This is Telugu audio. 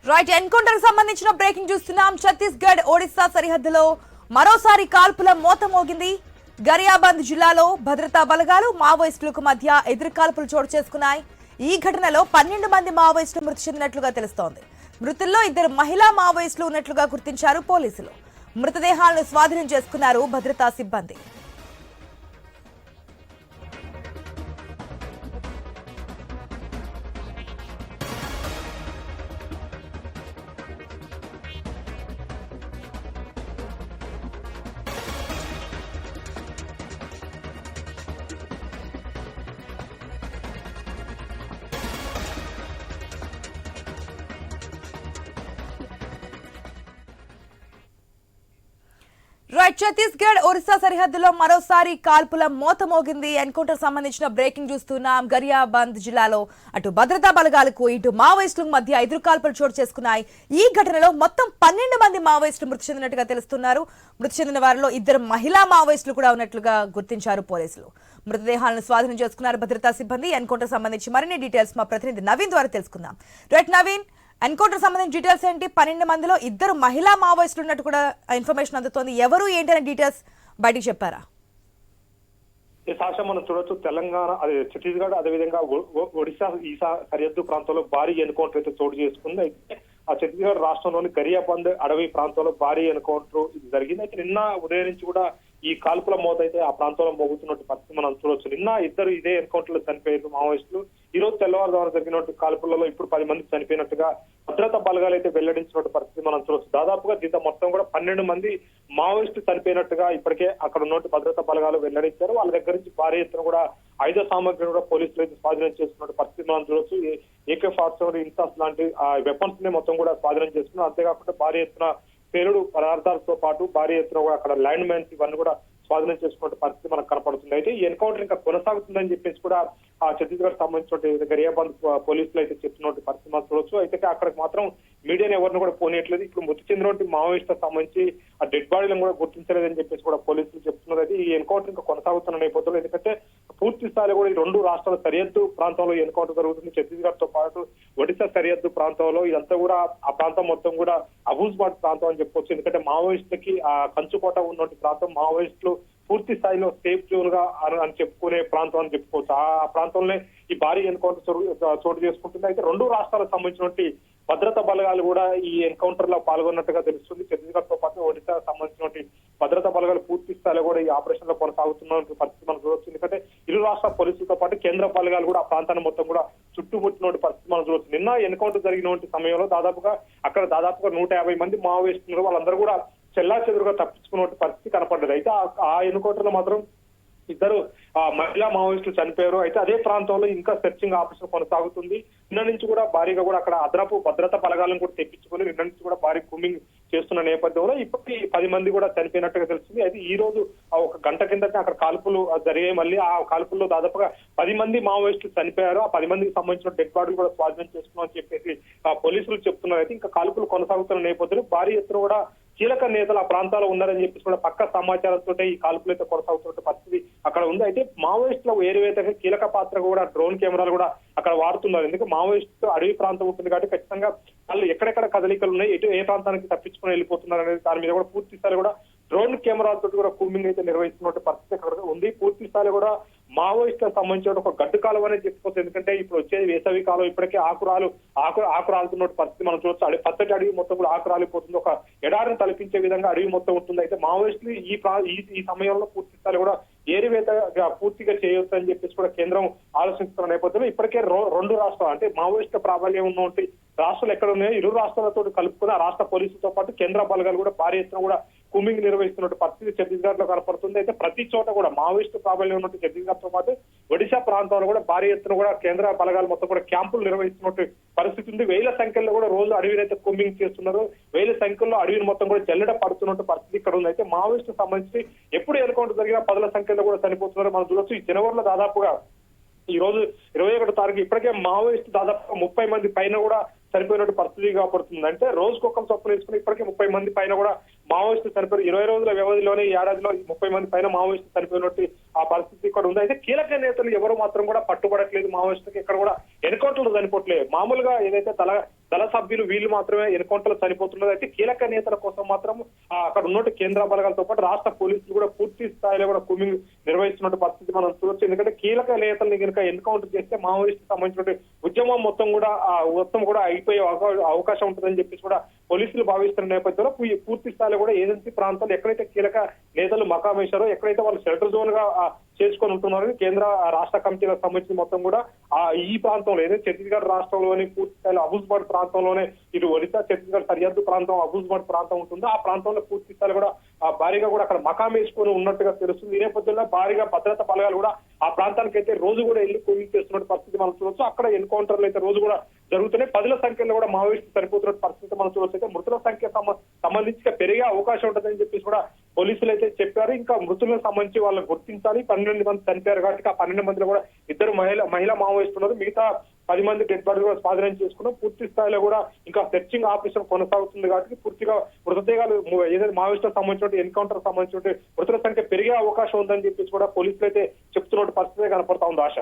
రైట్ ఎన్కౌంటర్ సంబంధించిన బ్రేకింగ్ చూస్తున్నాం. ఛత్తీస్గఢ్ ఒడిశా సరిహద్దులో మరోసారి కాల్పుల మోత మోగింది. గరియాబంద్ జిల్లాలో భద్రతా బలగాలు మావోయిస్టులకు మధ్య ఎదురుకాల్పులు చోటు చేసుకున్నాయి. ఈ ఘటనలో 12 మంది మావోయిస్టులు మృతి చెందినట్లుగా తెలుస్తోంది. మృతుల్లో 2 మహిళా మావోయిస్టులు ఉన్నట్లుగా గుర్తించారు పోలీసులు. మృతదేహాలను స్వాధీనం చేసుకున్నారు భద్రతా సిబ్బంది. రైట్ ఛత్తీస్గఢ్ ఒరిస్సా సరిహద్దులో మరోసారి కాల్పుల మోత మోగింది. ఎన్కౌంటర్ సంబంధించిన బ్రేకింగ్ చూస్తున్నాం. గరియాబంద్ జిల్లాలో అటు భద్రతా బలగాలకు ఇటు మావోయిస్టులకు మధ్య ఎదురు కాల్పులు చోటు చేసుకున్నాయి. ఈ ఘటనలో మొత్తం 12 మంది మావోయిస్టులు మృతి చెందినట్టుగా తెలుస్తున్నారు. మృతి చెందిన వారిలో 2 మహిళా మావోయిస్టులు కూడా ఉన్నట్లుగా గుర్తించారు పోలీసులు. మృతదేహాలను స్వాధీనం చేసుకున్నారు భద్రతా సిబ్బంది. ఎన్కౌంటర్ సంబంధించి మరిన్ని డీటెయిల్స్ మా ప్రతినిధి నవీన్ ద్వారా తెలుసుకుందాం. రైట్ నవీన్, ఎన్కౌంటర్ సంబంధించిన డీటెయిల్స్ ఏంటి? 12 మందిలో 2 మహిళా మావోయిస్టులు ఉన్నట్టు కూడా ఇన్ఫర్మేషన్ అందుతోంది. ఎవరు ఏంటనే డీటెయిల్స్ బయటికి చెప్పారా? ఈ సాక్ష్యం మనం చూడొచ్చు. తెలంగాణ అదే ఛత్తీస్గఢ్ అదేవిధంగా ఒడిశా ఈ సరిహద్దు ప్రాంతంలో భారీ ఎన్కౌంటర్ అయితే చోటు చేసుకుంది. అయితే ఆ ఛత్తీస్గఢ్ రాష్ట్రంలోని గరియాబంద్ అడవి ప్రాంతంలో భారీ ఎన్కౌంటర్ జరిగింది. అయితే నిన్న ఉదయం నుంచి కూడా ఈ కాల్పుల మోత అయితే ఆ ప్రాంతంలో మోగుతున్నట్టు పరిస్థితి మనం చూడొచ్చు. నిన్న 2 ఇదే ఎన్కౌంటర్ లో చనిపోయారు మావోయిస్టులు. ఈ రోజు తెల్లవారుజామున జరిగినట్టు కాల్పులలో ఇప్పుడు 10 మంది చనిపోయినట్టుగా భద్రతా బలగాలు అయితే వెల్లడించినట్టు పరిస్థితి మనం చూడొచ్చు. దాదాపుగా దీంతో మొత్తం కూడా 12 మంది మావోయిస్టులు చనిపోయినట్టుగా ఇప్పటికే అక్కడ ఉన్నట్టు భద్రతా బలగాలు వెల్లడించారు. వాళ్ళ దగ్గర నుంచి భారీ ఎత్తున కూడా ఆయుధ సామగ్రిని కూడా పోలీసులు అయితే స్వాధీనం చేసుకున్నట్టు పరిస్థితి మనం చూడొచ్చు. AK-47 ఇన్సాస్ లాంటి వెపన్స్ ని మొత్తం కూడా స్వాధీనం చేసుకున్నారు. అంతేకాకుండా భారీ ఎత్తున పేలుడు పదార్థాలతో పాటు భారీ ఎత్తున కూడా అక్కడ ల్యాండ్ మైన్స్ ఇవన్నీ కూడా స్వాధీనం చేసుకున్న పరిస్థితి మనకు కనపడుతుంది. అయితే ఈ ఎన్కౌంటర్ ఇంకా కొనసాగుతుందని చెప్పేసి కూడా ఆ ఛత్తీస్గఢ్ సంబంధించిన గరియాబంద్ పోలీసులు అయితే చెప్తున్నట్టు పరిస్థితి మనం చూడొచ్చు. అయితే అక్కడికి మాత్రం మీడియాని ఎవరిని కూడా పోనీయట్లేదు. ఇప్పుడు మృతి చెందినటువంటి మావోయిస్టులకు సంబంధించి ఆ డెడ్ బాడీలను కూడా గుర్తించలేదని చెప్పేసి కూడా పోలీసులు చెప్తున్నారు. అయితే ఈ ఎన్కౌంటర్ ఇంకా కొనసాగుతున్న నేపథ్యంలో ఎందుకంటే పూర్తి స్థాయిలో కూడా ఈ 2 రాష్ట్రాల సరిహద్దు ప్రాంతంలో ఎన్కౌంటర్ జరుగుతుంది. ఛత్తీస్గఢ్ తో పాటు ఒడిశా సరిహద్దు ప్రాంతంలో ఇదంతా కూడా ఆ ప్రాంతం మొత్తం కూడా అబూజ్బాద్ ప్రాంతం అని చెప్పొచ్చు. ఎందుకంటే మావోయిస్టులకి ఆ కంచుకోట ఉన్నటువంటి ప్రాంతం, మావోయిస్టులు పూర్తి స్థాయిలో సేఫ్ జోన్ గా అని చెప్పుకునే ప్రాంతం అని చెప్పుకోవచ్చు. ఆ ప్రాంతంలో ఈ భారీ ఎన్కౌంటర్ చోటు చేసుకుంటుంది. అయితే 2 రాష్ట్రాలకు సంబంధించినటువంటి భద్రతా బలగాలు కూడా ఈ ఎన్కౌంటర్ లో పాల్గొన్నట్టుగా తెలుస్తుంది. ఛత్తీస్గఢ్ తో పాటు ఒడిశా సంబంధించినటువంటి భద్రతా బలగాలు పూర్తి స్థాయిలో కూడా ఈ ఆపరేషన్ లో కొనసాగుతున్న పరిస్థితి మనం చూడొచ్చు. ఎందుకంటే ఇరు రాష్ట్ర పోలీసులతో పాటు కేంద్ర బలగాలు కూడా ఆ ప్రాంతాన్ని మొత్తం కూడా చుట్టుముట్టిన పరిస్థితి మనం చూడొచ్చు. నిన్న ఎన్కౌంటర్ జరిగిన సమయంలో దాదాపుగా 150 మంది మావోయిస్టులు వాళ్ళందరూ కూడా చెల్లా చెదురుగా తప్పించుకున్న పరిస్థితి కనపడ్డది. అయితే ఆ ఎన్కౌంటర్ లో మాత్రం 2 మహిళా మావోయిస్టులు చనిపోయారు. అయితే అదే ప్రాంతంలో ఇంకా సెర్చింగ్ ఆపరేషన్ కొనసాగుతుంది. నిన్న నుంచి కూడా భారీగా కూడా అక్కడ అదనపు భద్రతా బలగాలను కూడా తెప్పించుకొని నిన్న నుంచి కూడా భారీ కూమింగ్ చేస్తున్న నేపథ్యంలో ఇప్పటికీ 10 మంది కూడా చనిపోయినట్టుగా తెలుస్తుంది. అయితే ఈ రోజు 1 గంట కిందట అక్కడ కాల్పులు జరిగాయి. మళ్ళీ ఆ కాల్పుల్లో దాదాపుగా 10 మంది మావోయిస్టులు చనిపోయారు. ఆ 10 మందికి సంబంధించిన డెడ్ బాడీలు కూడా స్వాధీనం చేసుకున్నామని చెప్పేసి పోలీసులు చెప్తున్నారు. అయితే ఇంకా కాల్పులు కొనసాగుతున్న నేపథ్యంలో భారీ ఎత్తున కూడా కీలక నేతలు ఆ ప్రాంతాల్లో ఉన్నారని చెప్పేసి కూడా పక్క సమాచారంతో ఈ కాల్పులు అయితే కొనసాగుతున్న పరిస్థితి అక్కడ ఉంది. అయితే మావోయిస్టుల ఏరువేతగా కీలక పాత్ర కూడా డ్రోన్ కెమెరాలు కూడా అక్కడ వాడుతున్నారు. ఎందుకంటే మావోయిస్టు అడవి ప్రాంతం ఉంటుంది కాబట్టి ఖచ్చితంగా వాళ్ళు ఎక్కడెక్కడ కదలికలు ఉన్నాయి, ఏ ప్రాంతానికి తప్పించుకొని వెళ్ళిపోతున్నారు అనేది దాని మీద కూడా పూర్తి స్థాయిలో కూడా డ్రోన్ కెమెరాలతో కూడా కూమింగ్ అయితే నిర్వహిస్తున్న పరిస్థితి అక్కడ ఉంది. పూర్తి స్థాయిలో కూడా మావోయిస్టులకు సంబంధించిన ఒక గడ్డు కాలం అనేది చెప్పుకోవచ్చు. ఎందుకంటే ఇప్పుడు వచ్చేది వేసవి కాలం, ఇప్పటికే ఆకురాలుతున్న పరిస్థితి మనం చూడొచ్చు. పచ్చటి అడవి మొత్తం కూడా ఆకురాలిపోతుంది. ఒక ఎడారిని తలపించే విధంగా అడవి మొత్తం ఉంటుంది. అయితే మావోయిస్టులు ఈ సమయంలో పూర్తి స్థాయిలో కూడా ఏరివేత పూర్తిగా చేయొచ్చు అని చెప్పేసి కూడా కేంద్రం ఆలోచిస్తున్న నేపథ్యంలో ఇప్పటికే 2 రాష్ట్రాలు అంటే మావోయిస్టు ప్రాబల్యం ఉన్నటువంటి రాష్ట్రాలు ఎక్కడ ఉన్నాయో ఇరు రాష్ట్రాలతో కలుపుకుని ఆ రాష్ట్ర పోలీసులతో పాటు కేంద్ర బలగాలు కూడా భారీ ఎత్తున కూడా కూమింగ్ నిర్వహిస్తున్న పరిస్థితి ఛత్తీస్గఢ్ లో కనపడుతుంది. అయితే ప్రతి చోట కూడా మావోయిస్టు ప్రాబల్యం ఉన్నట్టు ఛత్తీస్గఢ్ తో పాటు ఒడిశా ప్రాంతంలో కూడా భారీ ఎత్తున కూడా కేంద్ర బలగాలు మొత్తం కూడా క్యాంపులు నిర్వహిస్తున్నట్టు పరిస్థితి ఉంది. 1000 సంఖ్యలో కూడా రోజు అడవిని అయితే కూమింగ్ చేస్తున్నారు. 1000 సంఖ్యలో అడవిని మొత్తం కూడా జల్లెడ పడుతున్నట్టు పరిస్థితి ఇక్కడ ఉంది. అయితే మావోయిస్టు సంబంధించి ఎప్పుడు ఎన్కౌంటర్ జరిగినా 10ల సంఖ్యలో కూడా చనిపోతున్నారు మనం చూడొచ్చు. ఈ జనవరిలో దాదాపుగా ఈ రోజు 21వ తారీఖు ఇప్పటికే మావోయిస్టు దాదాపు 30 మంది పైన కూడా చనిపోయినట్టు పరిస్థితి కాబడుతుంది. అంటే రోజుకొకరు చొప్పున వేసుకుని ఇప్పటికే 30 మంది పైన కూడా మావోయిస్టులు చనిపోయారు. 20 రోజుల వ్యవధిలోనే ఈ ఏడాదిలో 30 మంది పైన మావోయిస్టులు చనిపోయినట్టు ఆ పరిస్థితి ఇక్కడ ఉంది. అయితే కీలక నేతలు ఎవరు మాత్రం కూడా పట్టుబడట్లేదు. మావోయిస్టులకు ఇక్కడ కూడా ఎన్కౌంటర్లు చనిపోవట్లేదు. మామూలుగా ఏదైతే దళ సభ్యులు వీళ్ళు మాత్రమే ఎన్కౌంటర్లు చనిపోతున్నది. అయితే కీలక నేతల కోసం మాత్రం అక్కడ ఉన్నట్టు కేంద్ర బలగాలతో పాటు రాష్ట్ర పోలీసులు కూడా పూర్తి స్థాయిలో కూడా కూమింగ్ నిర్వహిస్తున్న పరిస్థితి మనం చూడొచ్చు. ఎందుకంటే కీలక నేతల్ని కనుక ఎన్కౌంటర్ చేస్తే మావోయిస్టు సంబంధించిన ఉద్యమం మొత్తం కూడా అయిపోయే అవకాశం ఉంటుందని చెప్పేసి కూడా పోలీసులు భావిస్తున్న నేపథ్యంలో పూర్తి స్థాయిలో కూడా ఏజెన్సీ ప్రాంతాల్లో ఎక్కడైతే కీలక నేతలు మకామేశారో, ఎక్కడైతే వాళ్ళు షెల్టర్ జోన్ గా చేసుకొని ఉంటున్నారని కేంద్ర రాష్ట్ర కమిటీలకు సంబంధించి మొత్తం కూడా ఈ ప్రాంతంలో ఏదైతే ఛత్తీస్గఢ్ రాష్ట్రంలోని పూర్తి స్థాయిలో అబూజ్బడ్ ప్రాంతంలోనే ఇటు ఒడిశా ఛత్తీస్గఢ్ సరిహద్దు ప్రాంతం అబూజ్బడ్ ప్రాంతం ఉంటుందో ఆ ప్రాంతంలో పూర్తి స్థాయిలో కూడా భారీగా కూడా అక్కడ మకాం వేసుకొని ఉన్నట్టుగా తెలుస్తుంది. ఈ నేపథ్యంలో భారీగా భద్రతా బలగాలు కూడా ఆ ప్రాంతానికి అయితే రోజు కూడా వెళ్ళి కూలింగ్ చేస్తున్న పరిస్థితి మనం చూడొచ్చు. అక్కడ ఎన్కౌంటర్లు అయితే రోజు కూడా జరుగుతున్నాయి. 10ల సంఖ్యలో కూడా మావోయిస్టులు చనిపోతున్న పరిస్థితి మనం చూడొచ్చు. అయితే మృతుల సంఖ్య సంబంధించి పెరిగే అవకాశం ఉంటుందని చెప్పేసి కూడా పోలీసులు అయితే చెప్పారు. ఇంకా మృతులకు సంబంధించి వాళ్ళని గుర్తించాలి. 12 మంది చనిపోయారు కాబట్టి ఆ 12 మందిలో కూడా 2 మహిళా మావోయిస్టులు ఉన్నారు. మిగతా 10 మంది డెడ్ బాడీ కూడా స్వాధీనం చేసుకున్నాం. పూర్తి స్థాయిలో కూడా ఇంకా సెర్చింగ్ ఆపరేషన్ కొనసాగుతుంది కాబట్టి పూర్తిగా మృతదేహాలు ఏదైతే మావోయిస్టులకు సంబంధించిన ఎన్కౌంటర్ సంబంధించిన మృతుల సంఖ్య పెరిగే అవకాశం ఉందని చెప్పేసి కూడా పోలీసులు అయితే చెప్తున్న పరిస్థితి కనపడతా ఉంది. ఆశ.